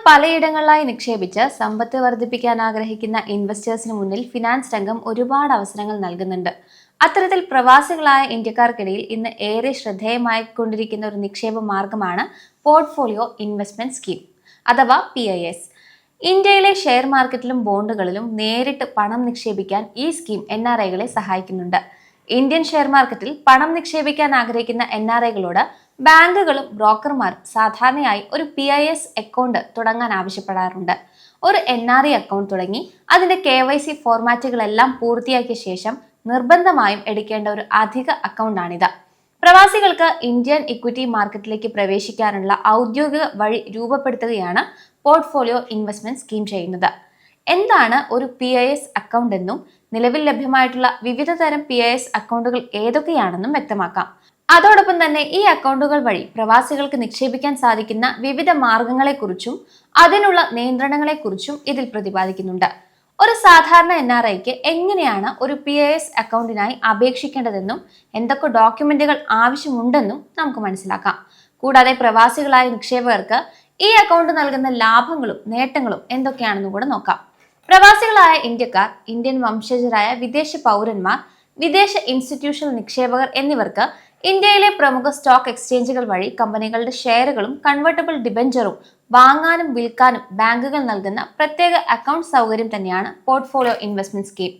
പലയിടങ്ങളിലായി നിക്ഷേപിച്ച് സമ്പത്ത് വർദ്ധിപ്പിക്കാൻ ആഗ്രഹിക്കുന്ന ഇൻവെസ്റ്റേഴ്സിന് മുന്നിൽ ഫിനാൻസ് രംഗം ഒരുപാട് അവസരങ്ങൾ നൽകുന്നുണ്ട്. അത്തരത്തിൽ പ്രവാസികളായ ഇന്ത്യക്കാർക്കിടയിൽ ഇന്ന് ഏറെ ശ്രദ്ധേയമായിക്കൊണ്ടിരിക്കുന്ന ഒരു നിക്ഷേപ മാർഗമാണ് പോർട്ട്ഫോളിയോ ഇൻവെസ്റ്റ്മെന്റ് സ്കീം അഥവാ PIS. ഇന്ത്യയിലെ ഷെയർ മാർക്കറ്റിലും ബോണ്ടുകളിലും നേരിട്ട് പണം നിക്ഷേപിക്കാൻ ഈ സ്കീം NRIകളെ സഹായിക്കുന്നുണ്ട്. ഇന്ത്യൻ ഷെയർ മാർക്കറ്റിൽ പണം നിക്ഷേപിക്കാൻ ആഗ്രഹിക്കുന്ന NRIകളോട് ബാങ്കുകളും ബ്രോക്കർമാരും സാധാരണയായി ഒരു PIS അക്കൗണ്ട് തുടങ്ങാൻ ആവശ്യപ്പെടാറുണ്ട്. ഒരു NRI അക്കൗണ്ട് തുടങ്ങി അതിന്റെ KYC ഫോർമാറ്റുകളെല്ലാം പൂർത്തിയാക്കിയ ശേഷം നിർബന്ധമായും എടുക്കേണ്ട ഒരു അധിക അക്കൗണ്ടാണിത്. പ്രവാസികൾക്ക് ഇന്ത്യൻ ഇക്വിറ്റി മാർക്കറ്റിലേക്ക് പ്രവേശിക്കാനുള്ള ഔദ്യോഗിക വഴി രൂപപ്പെടുത്തുകയാണ് പോർട്ട്ഫോളിയോ ഇൻവെസ്റ്റ്മെന്റ് സ്കീം ചെയ്യുന്നത്. എന്താണ് ഒരു PIS അക്കൗണ്ട് എന്നും നിലവിൽ ലഭ്യമായിട്ടുള്ള വിവിധ തരം PIS അക്കൗണ്ടുകൾ ഏതൊക്കെയാണെന്നും വ്യക്തമാക്കാം. അതോടൊപ്പം തന്നെ ഈ അക്കൗണ്ടുകൾ വഴി പ്രവാസികൾക്ക് നിക്ഷേപിക്കാൻ സാധിക്കുന്ന വിവിധ മാർഗങ്ങളെക്കുറിച്ചും അതിനുള്ള നിയന്ത്രണങ്ങളെക്കുറിച്ചും ഇതിൽ പ്രതിപാദിക്കുന്നുണ്ട്. ഒരു സാധാരണ NRIക്ക് എങ്ങനെയാണ് ഒരു PIS അക്കൗണ്ടിനായി അപേക്ഷിക്കേണ്ടതെന്നും എന്തൊക്കെ ഡോക്യുമെന്റുകൾ ആവശ്യമുണ്ടെന്നും നമുക്ക് മനസ്സിലാക്കാം. കൂടാതെ പ്രവാസികളായ നിക്ഷേപകർക്ക് ഈ അക്കൗണ്ട് നൽകുന്ന ലാഭങ്ങളും നേട്ടങ്ങളും എന്തൊക്കെയാണെന്നും കൂടെ നോക്കാം. പ്രവാസികളായ ഇന്ത്യക്കാർ, ഇന്ത്യൻ വംശജരായ വിദേശ പൗരന്മാർ, വിദേശ ഇൻസ്റ്റിറ്റ്യൂഷണൽ നിക്ഷേപകർ എന്നിവർക്ക് ഇന്ത്യയിലെ പ്രമുഖ സ്റ്റോക്ക് എക്സ്ചേഞ്ചുകൾ വഴി കമ്പനികളുടെ ഷെയറുകളും കൺവെർട്ടബിൾ ഡിബഞ്ചറും വാങ്ങാനും വിൽക്കാനും ബാങ്കുകൾ നൽകുന്ന പ്രത്യേക അക്കൗണ്ട് സൗകര്യം തന്നെയാണ് portfolio investment scheme.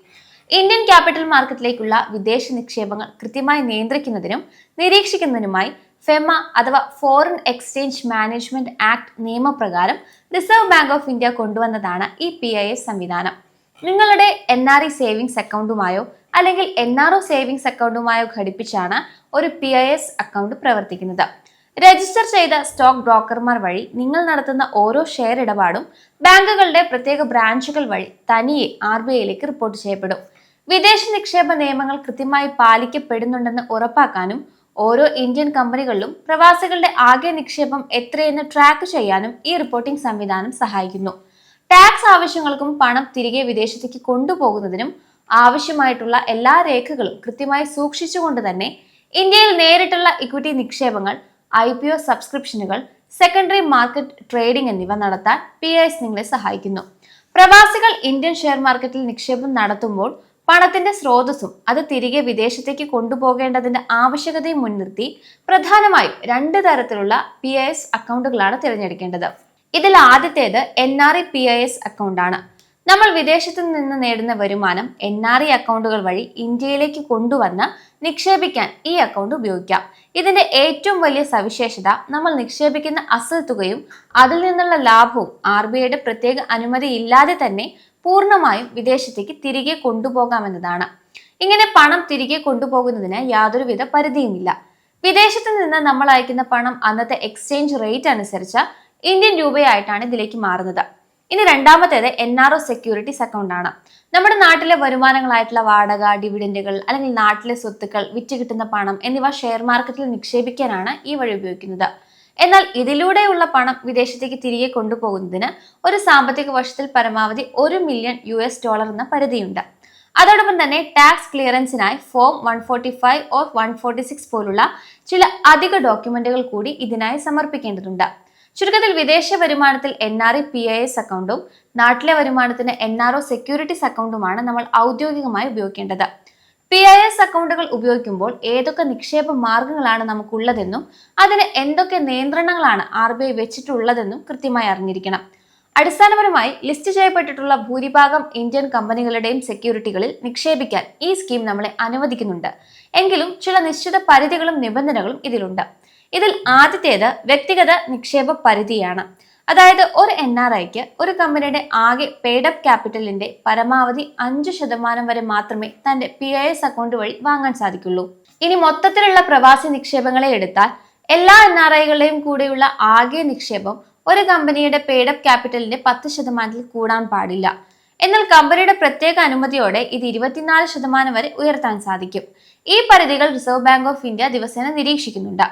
Indian capital മാർക്കറ്റിലേക്കുള്ള വിദേശ നിക്ഷേപങ്ങൾ കൃത്യമായി നിയന്ത്രിക്കുന്നതിനും നിരീക്ഷിക്കുന്നതിനുമായി FEMA അഥവാ ഫോറിൻ എക്സ്ചേഞ്ച് മാനേജ്മെന്റ് ആക്ട് നിയമപ്രകാരം റിസർവ് ബാങ്ക് ഓഫ് ഇന്ത്യ കൊണ്ടുവന്നതാണ് ഈ PIS സംവിധാനം. നിങ്ങളുടെ NRI സേവിങ്സ് അക്കൗണ്ടുമായോ അല്ലെങ്കിൽ NRO സേവിങ്സ് അക്കൗണ്ടുമായോ ഘടിപ്പിച്ചാണ് ഒരു PIS അക്കൗണ്ട് പ്രവർത്തിക്കുന്നത്. രജിസ്റ്റർ ചെയ്ത സ്റ്റോക്ക് ബ്രോക്കർമാർ വഴി നിങ്ങൾ നടത്തുന്ന ഓരോ ഷെയർ ഇടപാടും ബാങ്കുകളുടെ പ്രത്യേക ബ്രാഞ്ചുകൾ വഴി തനിയെ RBIയിലേക്ക് റിപ്പോർട്ട് ചെയ്യപ്പെടും. വിദേശ നിക്ഷേപ നിയമങ്ങൾ കൃത്യമായി പാലിക്കപ്പെടുന്നുണ്ടെന്ന് ഉറപ്പാക്കാനും ഓരോ ഇന്ത്യൻ കമ്പനികളിലും പ്രവാസികളുടെ ആകെ നിക്ഷേപം എത്രയെന്ന് ട്രാക്ക് ചെയ്യാനും ഈ റിപ്പോർട്ടിംഗ് സംവിധാനം സഹായിക്കുന്നു. ടാക്സ് ആവശ്യങ്ങൾക്കും പണം തിരികെ വിദേശത്തേക്ക് കൊണ്ടുപോകുന്നതിനും ആവശ്യമായിട്ടുള്ള എല്ലാ രേഖകളും കൃത്യമായി സൂക്ഷിച്ചുകൊണ്ട് തന്നെ ഇന്ത്യയിൽ നേരിട്ടുള്ള ഇക്വിറ്റി നിക്ഷേപങ്ങൾ, IPO സബ്സ്ക്രിപ്ഷനുകൾ, സെക്കൻഡറി മാർക്കറ്റ് ട്രേഡിംഗ് എന്നിവ നടത്താൻ PIS നിങ്ങളെ സഹായിക്കുന്നു. പ്രവാസികൾ ഇന്ത്യൻ ഷെയർ മാർക്കറ്റിൽ നിക്ഷേപം നടത്തുമ്പോൾ പണത്തിന്റെ സ്രോതസ്സും അത് തിരികെ വിദേശത്തേക്ക് കൊണ്ടുപോകേണ്ടതിന്റെ ആവശ്യകതയും മുൻനിർത്തി പ്രധാനമായും 2 തരത്തിലുള്ള PIS അക്കൗണ്ടുകളാണ് തിരഞ്ഞെടുക്കേണ്ടത്. ഇതിൽ ആദ്യത്തേത് NRI PIS അക്കൗണ്ടാണ്. നമ്മൾ വിദേശത്തു നിന്ന് നേടുന്ന വരുമാനം NRI അക്കൗണ്ടുകൾ വഴി ഇന്ത്യയിലേക്ക് കൊണ്ടുവന്ന് നിക്ഷേപിക്കാൻ ഈ അക്കൗണ്ട് ഉപയോഗിക്കാം. ഇതിന്റെ ഏറ്റവും വലിയ സവിശേഷത നമ്മൾ നിക്ഷേപിക്കുന്ന അസൽ തുകയും അതിൽ നിന്നുള്ള ലാഭവും RBIയുടെ പ്രത്യേക അനുമതി ഇല്ലാതെ തന്നെ പൂർണ്ണമായും വിദേശത്തേക്ക് തിരികെ കൊണ്ടുപോകാമെന്നതാണ്. ഇങ്ങനെ പണം തിരികെ കൊണ്ടുപോകുന്നതിന് യാതൊരുവിധ പരിധിയുമില്ല. വിദേശത്ത് നിന്ന് നമ്മൾ അയക്കുന്ന പണം അന്നത്തെ എക്സ്ചേഞ്ച് റേറ്റ് അനുസരിച്ച് ഇന്ത്യൻ രൂപയായിട്ടാണ് ഇതിലേക്ക് മാറുന്നത്. ഇനി രണ്ടാമത്തേത് NRO സെക്യൂരിറ്റീസ് അക്കൗണ്ട് ആണ്. നമ്മുടെ നാട്ടിലെ വരുമാനങ്ങളായിട്ടുള്ള വാടക, ഡിവിഡൻഡുകൾ അല്ലെങ്കിൽ നാട്ടിലെ സ്വത്തുക്കൾ, വിറ്റ് കിട്ടുന്ന പണം എന്നിവ ഷെയർ മാർക്കറ്റിൽ നിക്ഷേപിക്കാനാണ് ഈ വഴി ഉപയോഗിക്കുന്നത്. എന്നാൽ ഇതിലൂടെയുള്ള പണം വിദേശത്തേക്ക് തിരികെ കൊണ്ടുപോകുന്നതിന് ഒരു സാമ്പത്തിക വർഷത്തിൽ പരമാവധി $1 മില്യൺ എന്ന പരിധിയുണ്ട്. അതോടൊപ്പം തന്നെ ടാക്സ് ക്ലിയറൻസിനായി ഫോം 145 or 146 പോലുള്ള ചില അധിക ഡോക്യുമെന്റുകൾ കൂടി ഇതിനായി സമർപ്പിക്കേണ്ടതുണ്ട്. ചുരുക്കത്തിൽ വിദേശ വരുമാനത്തിൽ NRI PIS അക്കൗണ്ടും നാട്ടിലെ വരുമാനത്തിന് NRO സെക്യൂരിറ്റീസ് അക്കൗണ്ടുമാണ് നമ്മൾ ഔദ്യോഗികമായി ഉപയോഗിക്കേണ്ടത്. PIS അക്കൗണ്ടുകൾ ഉപയോഗിക്കുമ്പോൾ ഏതൊക്കെ നിക്ഷേപ മാർഗങ്ങളാണ് നമുക്കുള്ളതെന്നും അതിന് എന്തൊക്കെ നിയന്ത്രണങ്ങളാണ് RBI വെച്ചിട്ടുള്ളതെന്നും കൃത്യമായി അറിഞ്ഞിരിക്കണം. അടിസ്ഥാനപരമായി ലിസ്റ്റ് ചെയ്യപ്പെട്ടിട്ടുള്ള ഭൂരിഭാഗം ഇന്ത്യൻ കമ്പനികളുടെയും സെക്യൂരിറ്റികളിൽ നിക്ഷേപിക്കാൻ ഈ സ്കീം നമ്മളെ അനുവദിക്കുന്നുണ്ട്. എങ്കിലും ചില നിശ്ചിത പരിധികളും നിബന്ധനകളും ഇതിലുണ്ട്. ഇതിൽ ആദ്യത്തേത് വ്യക്തിഗത നിക്ഷേപ പരിധിയാണ്. അതായത് ഒരു NRIക്ക് ഒരു കമ്പനിയുടെ ആകെ പെയ്ഡ് അപ്പ് ക്യാപിറ്റലിന്റെ പരമാവധി 5% വരെ മാത്രമേ തന്റെ PIS അക്കൗണ്ട് വഴി വാങ്ങാൻ സാധിക്കുള്ളൂ. ഇനി മൊത്തത്തിലുള്ള പ്രവാസി നിക്ഷേപങ്ങളെ എടുത്താൽ എല്ലാ NRIകളുടെയും കൂടെയുള്ള ആകെ നിക്ഷേപം ഒരു കമ്പനിയുടെ പെയ്ഡ് അപ്പ് ക്യാപിറ്റലിന്റെ 10% കൂടാൻ പാടില്ല. എന്നാൽ കമ്പനിയുടെ പ്രത്യേക അനുമതിയോടെ ഇത് 24% വരെ ഉയർത്താൻ സാധിക്കും. ഈ പരിധികൾ റിസർവ് ബാങ്ക് ഓഫ് ഇന്ത്യ ദിവസേന നിരീക്ഷിക്കുന്നുണ്ട്.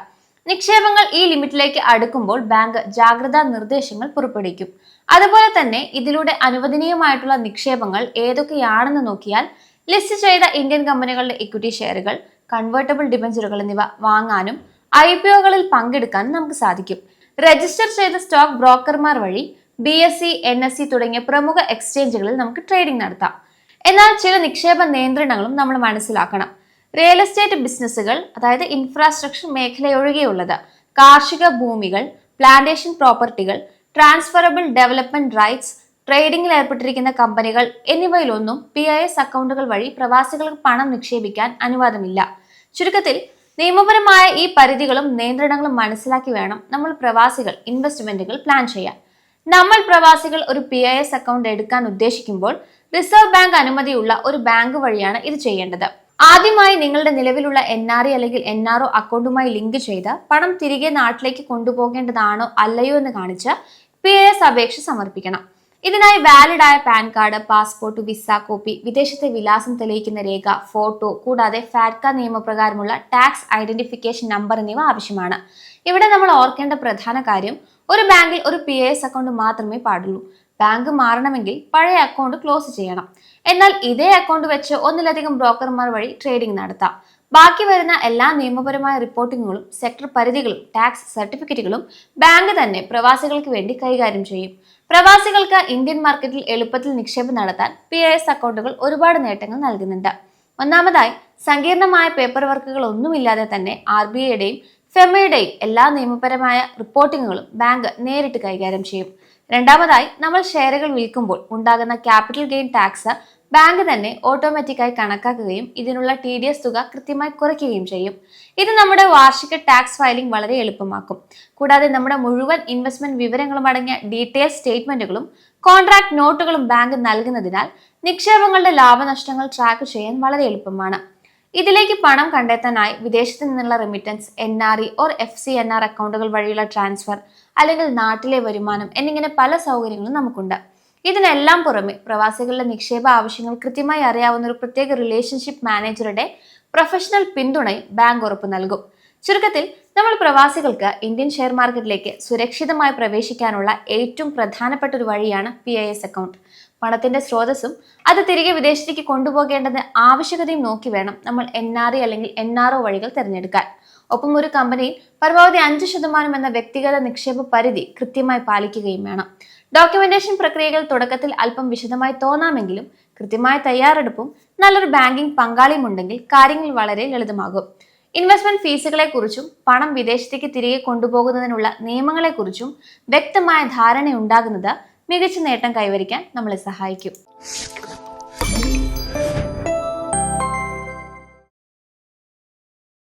നിക്ഷേപങ്ങൾ ഈ ലിമിറ്റിലേക്ക് അടുക്കുമ്പോൾ ബാങ്ക് ജാഗ്രതാ നിർദ്ദേശങ്ങൾ പുറപ്പെടുവിക്കും. അതുപോലെ തന്നെ ഇതിലൂടെ അനുവദനീയമായിട്ടുള്ള നിക്ഷേപങ്ങൾ ഏതൊക്കെയാണെന്ന് നോക്കിയാൽ ലിസ്റ്റ് ചെയ്ത ഇന്ത്യൻ കമ്പനികളുടെ ഇക്വിറ്റി ഷെയറുകൾ, കൺവേർട്ടബിൾ ഡിബഞ്ചറുകൾ എന്നിവ വാങ്ങാനും IPOകളിൽ പങ്കെടുക്കാനും നമുക്ക് സാധിക്കും. രജിസ്റ്റർ ചെയ്ത സ്റ്റോക്ക് ബ്രോക്കർമാർ വഴി BSE, NSE തുടങ്ങിയ പ്രമുഖ എക്സ്ചേഞ്ചുകളിൽ നമുക്ക് ട്രേഡിംഗ് നടത്താം. എന്നാൽ ചില നിക്ഷേപ നിയന്ത്രണങ്ങളും നമ്മൾ മനസ്സിലാക്കണം. റിയൽ എസ്റ്റേറ്റ് ബിസിനസ്സുകൾ, അതായത് ഇൻഫ്രാസ്ട്രക്ചർ മേഖലയൊഴികെയുള്ളത്, കാർഷിക ഭൂമികൾ, പ്ലാന്റേഷൻ പ്രോപ്പർട്ടികൾ, ട്രാൻസ്ഫറബിൾ ഡെവലപ്മെന്റ് റൈറ്റ്സ്, ട്രേഡിംഗിൽ ഏർപ്പെട്ടിരിക്കുന്ന കമ്പനികൾ എന്നിവയിലൊന്നും PIS അക്കൗണ്ടുകൾ വഴി പ്രവാസികൾക്ക് പണം നിക്ഷേപിക്കാൻ അനുവാദമില്ല. ചുരുക്കത്തിൽ നിയമപരമായ ഈ പരിധികളും നിയന്ത്രണങ്ങളും മനസ്സിലാക്കി വേണം നമ്മൾ പ്രവാസികൾ ഇൻവെസ്റ്റ്മെന്റുകൾ പ്ലാൻ ചെയ്യാൻ. നമ്മൾ പ്രവാസികൾ ഒരു PIS അക്കൗണ്ട് എടുക്കാൻ ഉദ്ദേശിക്കുമ്പോൾ റിസർവ് ബാങ്ക് അനുമതിയുള്ള ഒരു ബാങ്ക് വഴിയാണ് ഇത് ചെയ്യേണ്ടത്. ആദ്യമായി നിങ്ങളുടെ നിലവിലുള്ള NRE അല്ലെങ്കിൽ NRO അക്കൗണ്ടുമായി ലിങ്ക് ചെയ്ത് പണം തിരികെ നാട്ടിലേക്ക് കൊണ്ടുപോകേണ്ടതാണോ അല്ലയോ എന്ന് കാണിച്ച് PIS അപേക്ഷ സമർപ്പിക്കണം. ഇതിനായി വാലിഡ് ആയ PAN card, passport, visa copy, വിദേശത്തെ വിലാസം തെളിയിക്കുന്ന രേഖ, ഫോട്ടോ, കൂടാതെ ഫാറ്റ്ക നിയമപ്രകാരമുള്ള ടാക്സ് ഐഡന്റിഫിക്കേഷൻ നമ്പർ എന്നിവ ആവശ്യമാണ്. ഇവിടെ നമ്മൾ ഓർക്കേണ്ട പ്രധാന കാര്യം, ഒരു ബാങ്കിൽ ഒരു PIS അക്കൗണ്ട് മാത്രമേ പാടുള്ളൂ. ബാങ്ക് മാറണമെങ്കിൽ പഴയ അക്കൗണ്ട് ക്ലോസ് ചെയ്യണം. എന്നാൽ ഇതേ അക്കൗണ്ട് വെച്ച് ഒന്നിലധികം ബ്രോക്കർമാർ വഴി ട്രേഡിംഗ് നടത്താം. ബാക്കി വരുന്ന എല്ലാ നിയമപരമായ റിപ്പോർട്ടിങ്ങുകളും സെക്ടർ പരിധികളും ടാക്സ് സർട്ടിഫിക്കറ്റുകളും ബാങ്ക് തന്നെ പ്രവാസികൾക്ക് വേണ്ടി കൈകാര്യം ചെയ്യും. പ്രവാസികൾക്ക് ഇന്ത്യൻ മാർക്കറ്റിൽ എളുപ്പത്തിൽ നിക്ഷേപം നടത്താൻ PIS അക്കൗണ്ടുകൾ ഒരുപാട് നേട്ടങ്ങൾ നൽകുന്നുണ്ട്. ഒന്നാമതായി, സങ്കീർണമായ പേപ്പർ വർക്കുകൾ ഒന്നുമില്ലാതെ തന്നെ RBIയുടെയും FEMAയുടെയും എല്ലാ നിയമപരമായ റിപ്പോർട്ടിങ്ങുകളും ബാങ്ക് നേരിട്ട് കൈകാര്യം ചെയ്യും. രണ്ടാമതായി, നമ്മൾ ഷെയറുകൾ വിൽക്കുമ്പോൾ ഉണ്ടാകുന്ന ക്യാപിറ്റൽ ഗെയിൻ ടാക്സ് ബാങ്ക് തന്നെ ഓട്ടോമാറ്റിക്കായി കണക്കാക്കുകയും ഇതിനുള്ള TDS തുക കൃത്യമായി കുറയ്ക്കുകയും ചെയ്യും. ഇത് നമ്മുടെ വാർഷിക ടാക്സ് ഫയലിംഗ് വളരെ എളുപ്പമാക്കും. കൂടാതെ നമ്മുടെ മുഴുവൻ ഇൻവെസ്റ്റ്മെന്റ് വിവരങ്ങളും അടങ്ങിയ ഡീറ്റെയിൽ സ്റ്റേറ്റ്മെന്റുകളും കോൺട്രാക്ട് നോട്ടുകളും ബാങ്ക് നൽകുന്നതിനാൽ നിക്ഷേപങ്ങളുടെ ലാഭനഷ്ടങ്ങൾ ട്രാക്ക് ചെയ്യാൻ വളരെ എളുപ്പമാണ്. ഇതിലേക്ക് പണം കണ്ടെത്താനായി വിദേശത്ത് നിന്നുള്ള റെമിറ്റൻസ്, NRE ഓർ FCNR അക്കൗണ്ടുകൾ വഴിയുള്ള ട്രാൻസ്ഫർ, അല്ലെങ്കിൽ നാട്ടിലെ വരുമാനം എന്നിങ്ങനെ പല സൗകര്യങ്ങളും നമുക്കുണ്ട്. ഇതിനെല്ലാം പുറമെ പ്രവാസികളുടെ നിക്ഷേപ ആവശ്യങ്ങൾ കൃത്യമായി അറിയാവുന്ന ഒരു പ്രത്യേക റിലേഷൻഷിപ്പ് മാനേജറുടെ പ്രൊഫഷണൽ പിന്തുണയും ബാങ്ക് ഉറപ്പു നൽകും. ചുരുക്കത്തിൽ, നമ്മൾ പ്രവാസികൾക്ക് ഇന്ത്യൻ ഷെയർ മാർക്കറ്റിലേക്ക് സുരക്ഷിതമായി പ്രവേശിക്കാനുള്ള ഏറ്റവും പ്രധാനപ്പെട്ട ഒരു വഴിയാണ് PIS അക്കൗണ്ട്. പണത്തിന്റെ സ്രോതസ്സും അത് തിരികെ വിദേശത്തേക്ക് കൊണ്ടുപോകേണ്ടത് ആവശ്യകതയും നോക്കി വേണം നമ്മൾ NRE അല്ലെങ്കിൽ NRO വഴികൾ തിരഞ്ഞെടുക്കാൻ. ഒപ്പം ഒരു കമ്പനിയിൽ പരമാവധി 5% എന്ന വ്യക്തിഗത നിക്ഷേപ പരിധി കൃത്യമായി പാലിക്കുകയും വേണം. ഡോക്യുമെന്റേഷൻ പ്രക്രിയകൾ തുടക്കത്തിൽ അല്പം വിശദമായി തോന്നാമെങ്കിലും കൃത്യമായ തയ്യാറെടുപ്പും നല്ലൊരു ബാങ്കിംഗ് പങ്കാളിയും ഉണ്ടെങ്കിൽ കാര്യങ്ങൾ വളരെ ലളിതമാകും. ഇൻവെസ്റ്റ്മെന്റ് ഫീസുകളെക്കുറിച്ചും പണം വിദേശത്തേക്ക് തിരികെ കൊണ്ടുപോകുന്നതിനുള്ള നിയമങ്ങളെക്കുറിച്ചും വ്യക്തമായ ധാരണയുണ്ടാകുന്നത് മികച്ച നേട്ടം കൈവരിക്കാൻ നമ്മളെ സഹായിക്കും.